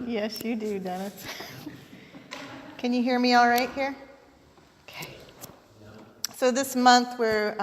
Yes, you do, Dennis. Can you hear me all right here? Okay. So this month we're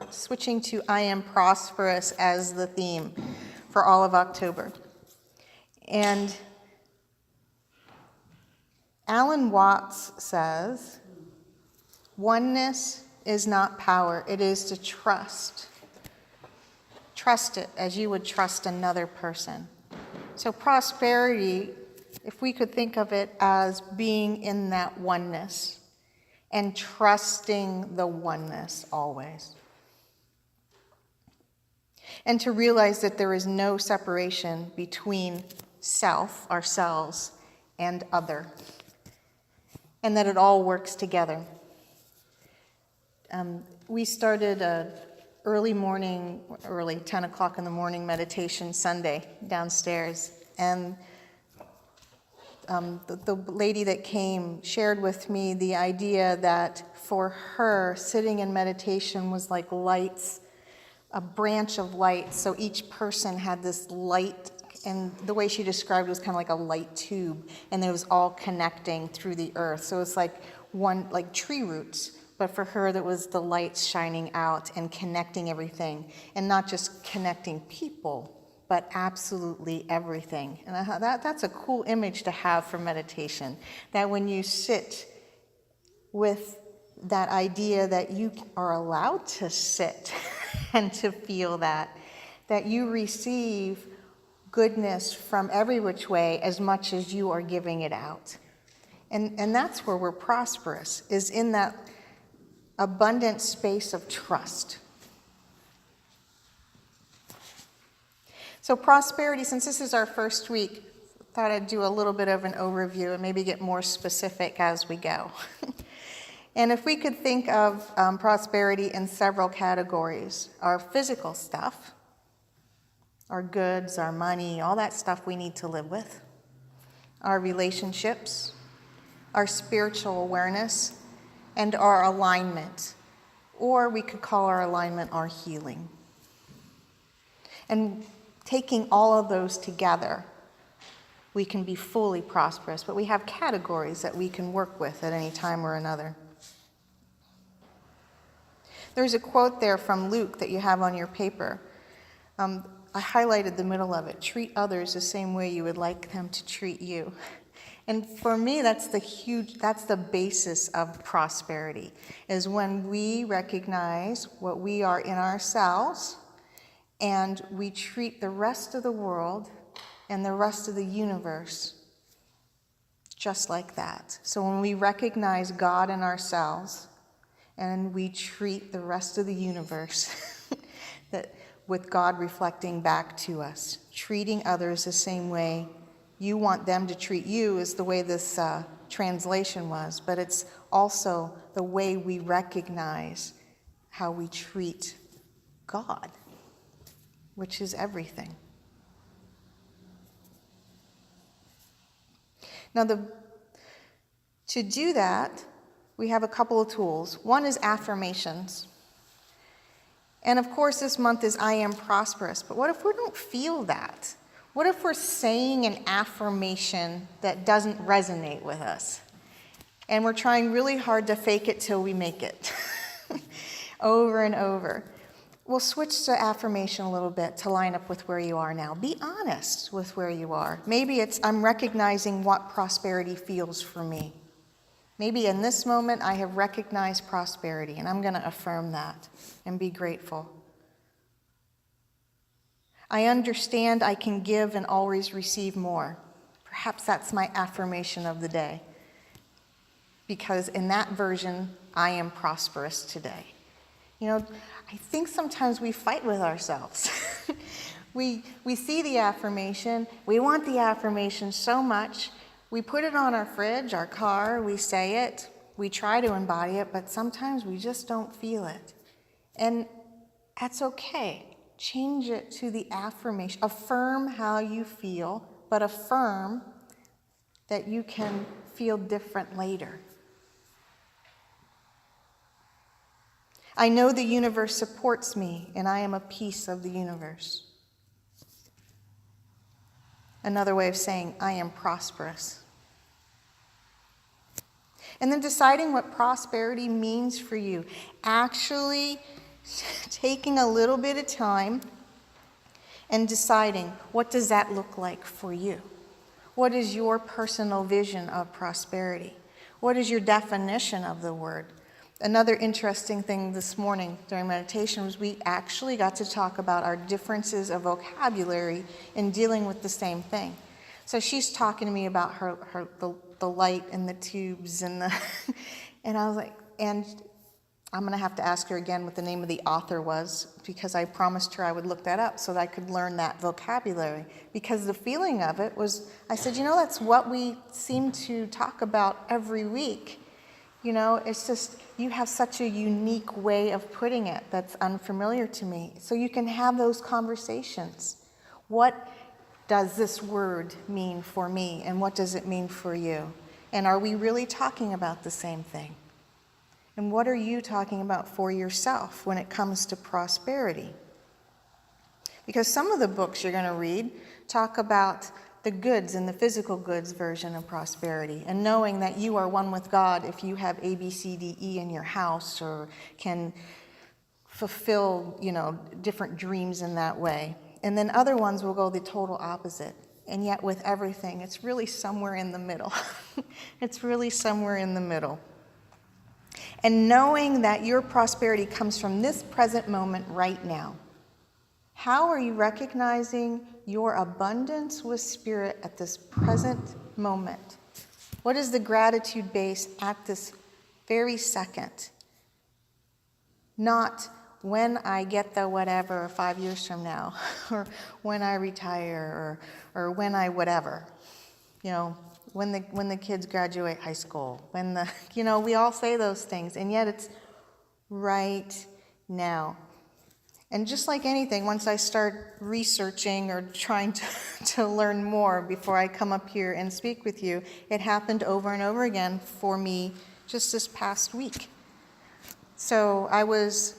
switching to I Am Prosperous as the theme for all of October. And Alan Watts says, oneness is not power, it is to trust. Trust it as you would trust another person. So prosperity, if we could think of it as being in that oneness and trusting the oneness always. And to realize that there is no separation between self, ourselves, and other. And that it all works together. We started early 10 o'clock in the morning meditation Sunday downstairs. And the lady that came shared with me the idea that for her, sitting in meditation was like lights, a branch of light. So each person had this light, and the way she described it was kind of like a light tube, and it was all connecting through the earth. So it's like like tree roots. But for her, that was the lights shining out and connecting everything. And not just connecting people, but absolutely everything. And that's a cool image to have for meditation. That when you sit with that idea that you are allowed to sit and to feel that you receive goodness from every which way as much as you are giving it out. And that's where we're prosperous, is in that abundant space of trust. So prosperity, since this is our first week, thought I'd do a little bit of an overview and maybe get more specific as we go. And if we could think of prosperity in several categories: our physical stuff, our goods, our money, all that stuff we need to live with, our relationships, our spiritual awareness, and our alignment, or we could call our alignment our healing. And taking all of those together, we can be fully prosperous, but we have categories that we can work with at any time or another. There's a quote there from Luke that you have on your paper. I highlighted the middle of it: treat others the same way you would like them to treat you. And for me, that's the basis of prosperity, is when we recognize what we are in ourselves and we treat the rest of the world and the rest of the universe just like that. So when we recognize God in ourselves and we treat the rest of the universe that with God reflecting back to us, treating others the same way you want them to treat you is the way this translation was, but it's also the way we recognize how we treat God, which is everything. Now, to do that, we have a couple of tools. One is affirmations. And of course, this month is I Am Prosperous, but what if we don't feel that? What if we're saying an affirmation that doesn't resonate with us? And we're trying really hard to fake it till we make it. Over and over. We'll switch to affirmation a little bit to line up with where you are now. Be honest with where you are. Maybe it's, I'm recognizing what prosperity feels for me. Maybe in this moment I have recognized prosperity, and I'm going to affirm that and be grateful. I understand I can give and always receive more. Perhaps that's my affirmation of the day. Because in that version, I am prosperous today. You know, I think sometimes we fight with ourselves. We see the affirmation, we want the affirmation so much, we put it on our fridge, our car, we say it, we try to embody it, but sometimes we just don't feel it. And that's okay. Change it to the affirmation. Affirm how you feel, but affirm that you can feel different later. I know the universe supports me, and I am a piece of the universe. another way of saying, I am prosperous. And then deciding what prosperity means for you. Actually taking a little bit of time and deciding, what does that look like for you? What is your personal vision of prosperity? What is your definition of the word? Another interesting thing this morning during meditation was we actually got to talk about our differences of vocabulary in dealing with the same thing. So she's talking to me about the light and the tubes and the, and I was like, and I'm going to have to ask her again what the name of the author was, because I promised her I would look that up so that I could learn that vocabulary. Because the feeling of it was, I said, that's what we seem to talk about every week. It's just, you have such a unique way of putting it that's unfamiliar to me. So you can have those conversations. What does this word mean for me, and what does it mean for you? And are we really talking about the same thing? And what are you talking about for yourself when it comes to prosperity? Because some of the books you're going to read talk about the goods and the physical goods version of prosperity, and knowing that you are one with God if you have A, B, C, D, E in your house, or can fulfill, different dreams in that way. And then other ones will go the total opposite. And yet with everything, it's really somewhere in the middle. It's really somewhere in the middle. And knowing that your prosperity comes from this present moment right now. How are you recognizing your abundance with Spirit at this present moment? What is the gratitude base at this very second? Not when I get the whatever 5 years from now, or when I retire, or when I whatever. When the kids graduate high school, we all say those things, and yet it's right now. And just like anything, once I start researching or trying to learn more before I come up here and speak with you, it happened over and over again for me just this past week. So I was,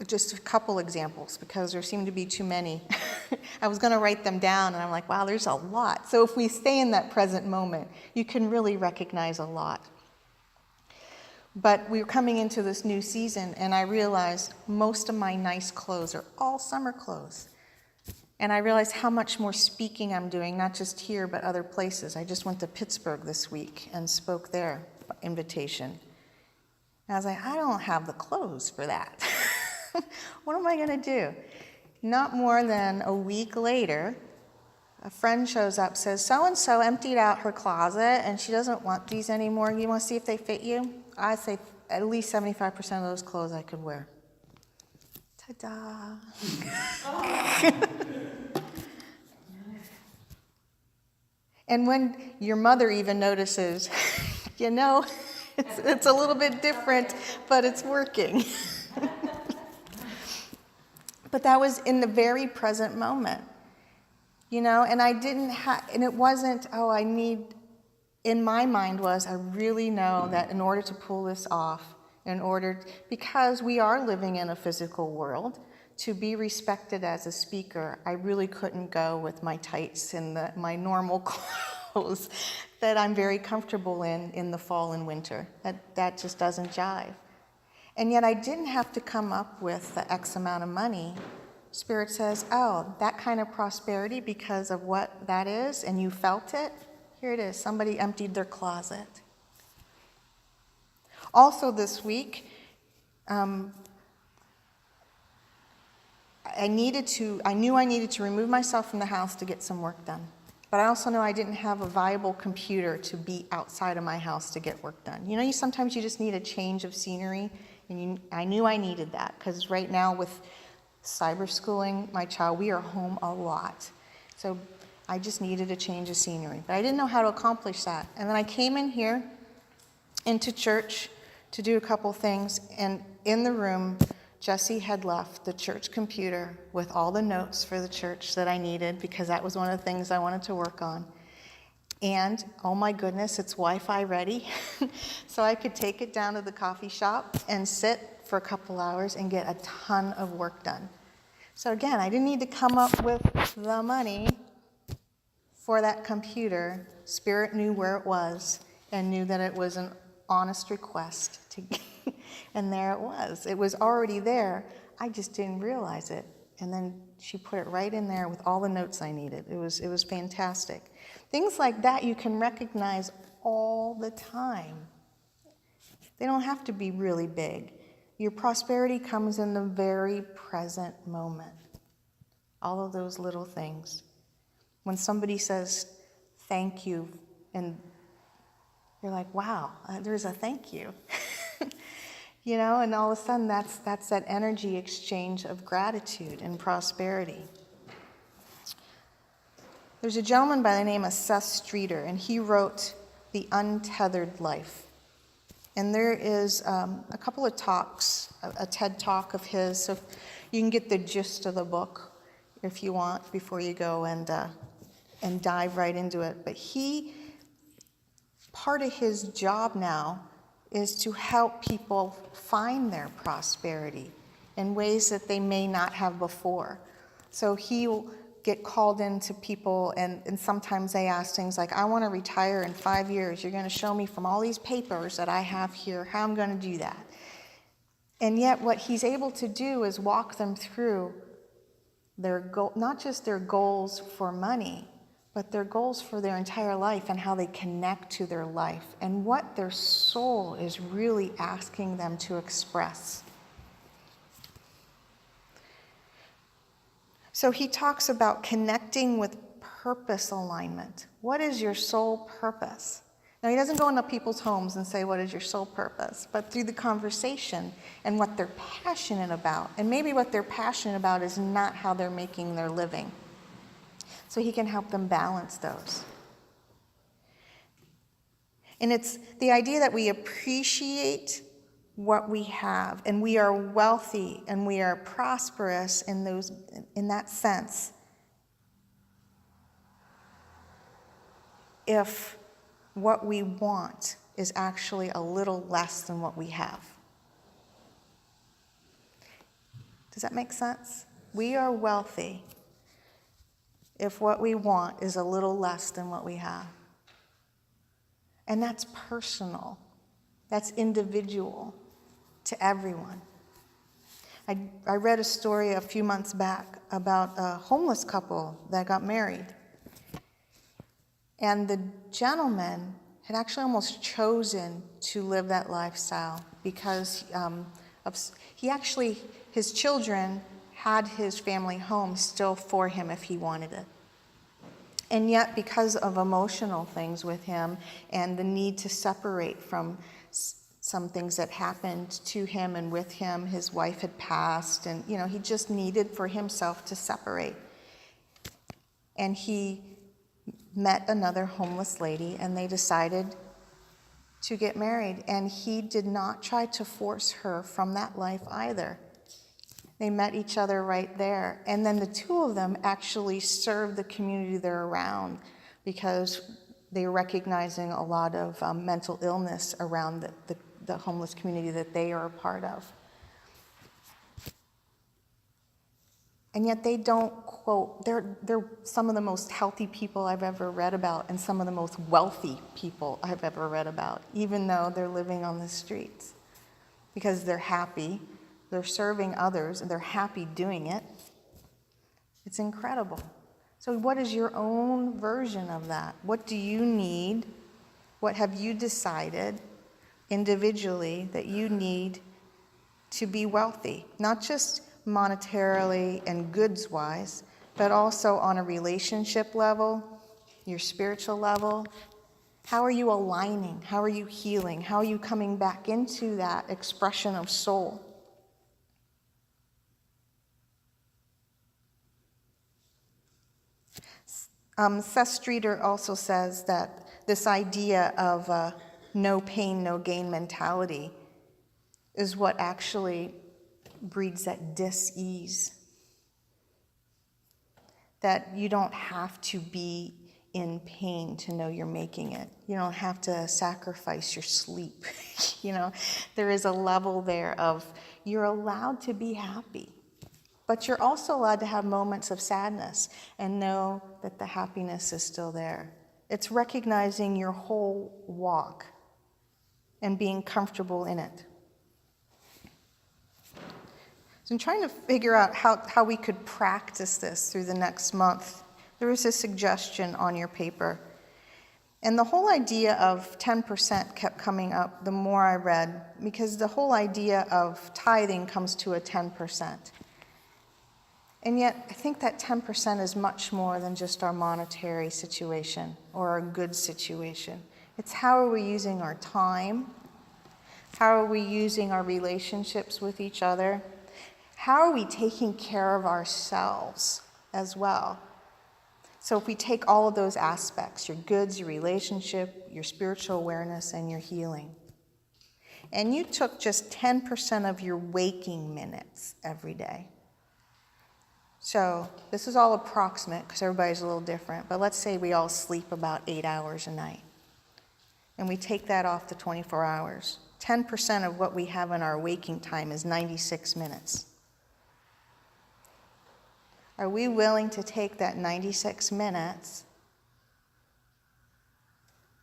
just a couple examples, because there seemed to be too many. I was going to write them down, and I'm like, wow, there's a lot. So if we stay in that present moment, you can really recognize a lot. But we're coming into this new season, and I realized most of my nice clothes are all summer clothes. And I realized how much more speaking I'm doing, not just here, but other places. I just went to Pittsburgh this week and spoke there, invitation. And I was like, I don't have the clothes for that. What am I going to do? Not more than a week later, a friend shows up, says, so-and-so emptied out her closet, and she doesn't want these anymore. You want to see if they fit you? I say at least 75% of those clothes I could wear. Ta-da. And when your mother even notices, it's a little bit different, but it's working. But that was in the very present moment, and I didn't and it wasn't, in my mind was, I really know that in order to pull this off, because we are living in a physical world, to be respected as a speaker, I really couldn't go with my tights and my normal clothes that I'm very comfortable in the fall and winter. That just doesn't jive. And yet I didn't have to come up with the X amount of money. Spirit says, that kind of prosperity because of what that is, and you felt it, here it is. Somebody emptied their closet. Also this week, I knew I needed to remove myself from the house to get some work done. But I also know I didn't have a viable computer to be outside of my house to get work done. Sometimes you just need a change of scenery. And I knew I needed that, because right now with cyber schooling my child, we are home a lot. So I just needed a change of scenery. But I didn't know how to accomplish that. And then I came in here, into church, to do a couple things. And in the room, Jesse had left the church computer with all the notes for the church that I needed, because that was one of the things I wanted to work on. And, oh my goodness, it's Wi-Fi ready. So I could take it down to the coffee shop and sit for a couple hours and get a ton of work done. So again, I didn't need to come up with the money. for that computer, Spirit knew where it was and knew that it was an honest request to and there it was. It was already there. I just didn't realize it. And then she put it right in there with all the notes I needed. It was fantastic. Things like that you can recognize all the time. They don't have to be really big. Your prosperity comes in the very present moment. All of those little things. When somebody says, thank you, and you're like, wow, there's a thank you. You know, and all of a sudden that's that energy exchange of gratitude and prosperity. There's a gentleman by the name of Seth Streeter, and he wrote The Untethered Life. And there is a couple of talks, a TED talk of his, so you can get the gist of the book if you want before you go and dive right into it. But part of his job now is to help people find their prosperity in ways that they may not have before. So he'll get called into people, and sometimes they ask things like, I want to retire in 5 years. You're going to show me from all these papers that I have here how I'm going to do that. And yet what he's able to do is walk them through their goal, not just their goals for money, but their goals for their entire life and how they connect to their life and what their soul is really asking them to express. So he talks about connecting with purpose alignment. What is your soul purpose? Now, he doesn't go into people's homes and say, what is your soul purpose? But through the conversation and what they're passionate about. And maybe what they're passionate about is not how they're making their living. So he can help them balance those. And it's the idea that we appreciate what we have, and we are wealthy and we are prosperous in that sense. If what we want is actually a little less than what we have. Does that make sense? We are wealthy if what we want is a little less than what we have. And that's personal. That's individual to everyone. I read a story a few months back about a homeless couple that got married. And the gentleman had actually almost chosen to live that lifestyle because his children had his family home still for him if he wanted it. And yet, because of emotional things with him and the need to separate from some things that happened to him and with him, his wife had passed, and he just needed for himself to separate. And he met another homeless lady, and they decided to get married. And he did not try to force her from that life either. They met each other right there. And then the two of them actually served the community they're around because they were recognizing a lot of mental illness around the homeless community that they are a part of. And yet they don't quote, they're some of the most healthy people I've ever read about and some of the most wealthy people I've ever read about, even though they're living on the streets. Because they're happy, they're serving others, and they're happy doing it. It's incredible. So what is your own version of that? What do you need? What have you decided individually that you need to be wealthy? Not just monetarily and goods-wise, but also on a relationship level, your spiritual level. How are you aligning? How are you healing? How are you coming back into that expression of soul? Seth Streeter also says that this idea of no pain, no gain mentality is what actually breeds that dis-ease. That you don't have to be in pain to know you're making it. You don't have to sacrifice your sleep. There is a level there of you're allowed to be happy. But you're also allowed to have moments of sadness and know that the happiness is still there. It's recognizing your whole walk and being comfortable in it. So I'm trying to figure out how we could practice this through the next month. There was a suggestion on your paper. And the whole idea of 10% kept coming up the more I read, because the whole idea of tithing comes to a 10%. And yet, I think that 10% is much more than just our monetary situation or our good situation. It's how are we using our time? How are we using our relationships with each other? How are we taking care of ourselves as well? So if we take all of those aspects, your goods, your relationship, your spiritual awareness, and your healing, and you took just 10% of your waking minutes every day. So this is all approximate because everybody's a little different, but let's say we all sleep about 8 hours a night, and we take that off to 24 hours. 10% of what we have in our waking time is 96 minutes. Are we willing to take that 96 minutes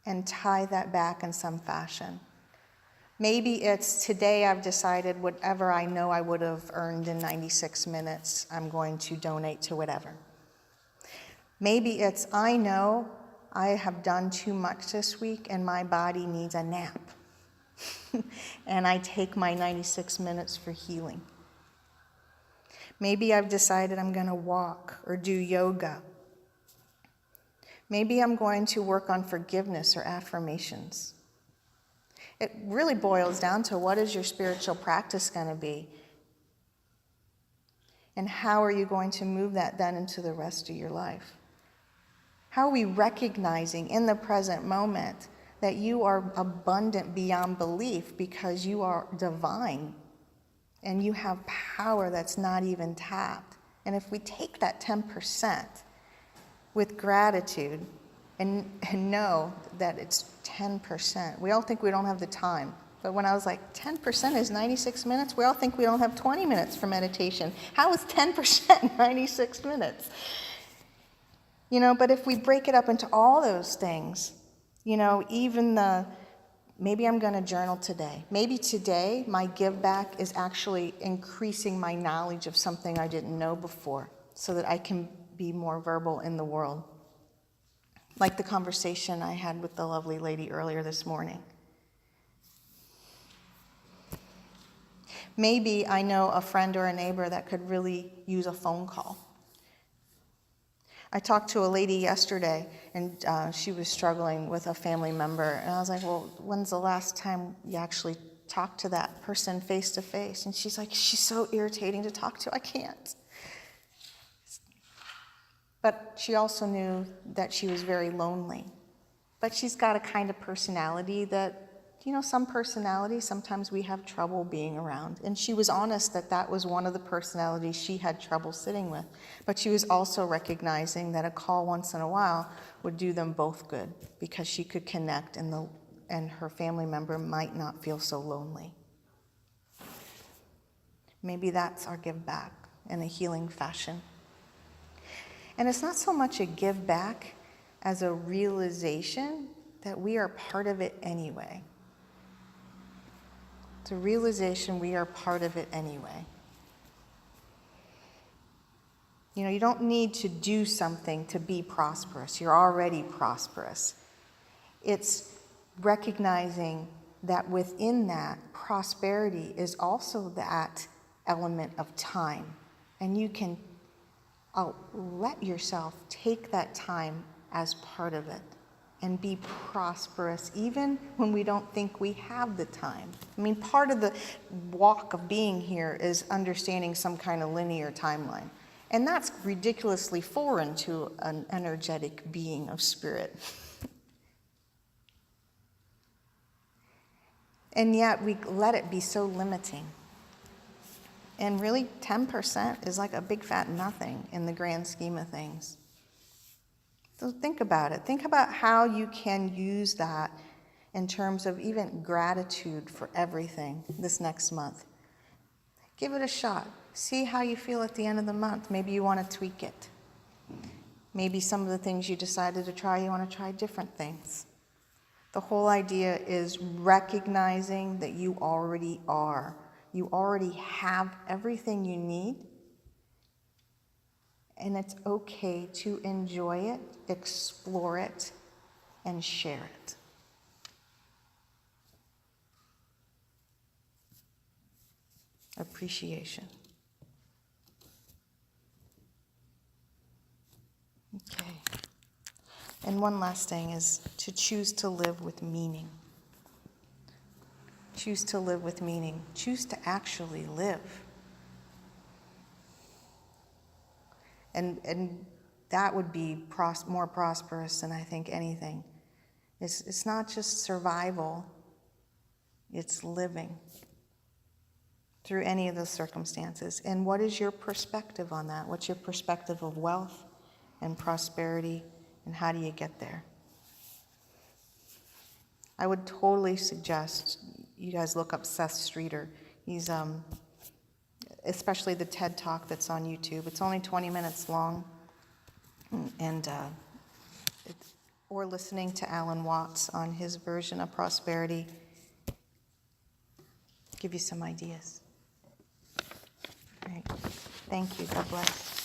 and tie that back in some fashion? Maybe it's today I've decided whatever I know I would have earned in 96 minutes, I'm going to donate to whatever. Maybe it's I know I have done too much this week and my body needs a nap. And I take my 96 minutes for healing. Maybe I've decided I'm going to walk or do yoga. Maybe I'm going to work on forgiveness or affirmations. It really boils down to what is your spiritual practice going to be? And how are you going to move that then into the rest of your life? How are we recognizing in the present moment that you are abundant beyond belief because you are divine? And you have power that's not even tapped. And if we take that 10% with gratitude and know that it's 10%, we all think we don't have the time. But when I was like, 10% is 96 minutes, we all think we don't have 20 minutes for meditation. How is 10% 96 minutes? But if we break it up into all those things, even maybe I'm going to journal today. Maybe today my give back is actually increasing my knowledge of something I didn't know before so that I can be more verbal in the world. Like the conversation I had with the lovely lady earlier this morning. Maybe I know a friend or a neighbor that could really use a phone call. I talked to a lady yesterday, and she was struggling with a family member. And I was like, well, when's the last time you actually talked to that person face to face? And she's like, she's so irritating to talk to, I can't. But she also knew that she was very lonely. But she's got a kind of personality that, some personalities, sometimes we have trouble being around. And she was honest that was one of the personalities she had trouble sitting with. But she was also recognizing that a call once in a while would do them both good because she could connect and her family member might not feel so lonely. Maybe that's our give back in a healing fashion. And it's not so much a give back as a realization that we are part of it anyway. It's a realization we are part of it anyway. You don't need to do something to be prosperous. You're already prosperous. It's recognizing that within that, prosperity is also that element of time. And you can let yourself take that time as part of it and be prosperous even when we don't think we have the time. Part of the walk of being here is understanding some kind of linear timeline. And that's ridiculously foreign to an energetic being of spirit. And yet we let it be so limiting. And really 10% is like a big fat nothing in the grand scheme of things. So think about it. Think about how you can use that in terms of even gratitude for everything this next month. Give it a shot. See how you feel at the end of the month. Maybe you want to tweak it. Maybe some of the things you decided to try, you want to try different things. The whole idea is recognizing that you already are. You already have everything you need. And it's okay to enjoy it, explore it, and share it. Appreciation. Okay. And one last thing is to choose to live with meaning. Choose to live with meaning. Choose to actually live. And that would be more prosperous than I think anything. It's not just survival, it's living through any of those circumstances. And what is your perspective on that? What's your perspective of wealth and prosperity, and how do you get there? I would totally suggest you guys look up Seth Streeter. He's especially the TED Talk that's on YouTube. It's only 20 minutes long, and or listening to Alan Watts on his version of prosperity. Give you some ideas. All right. Thank you. God bless.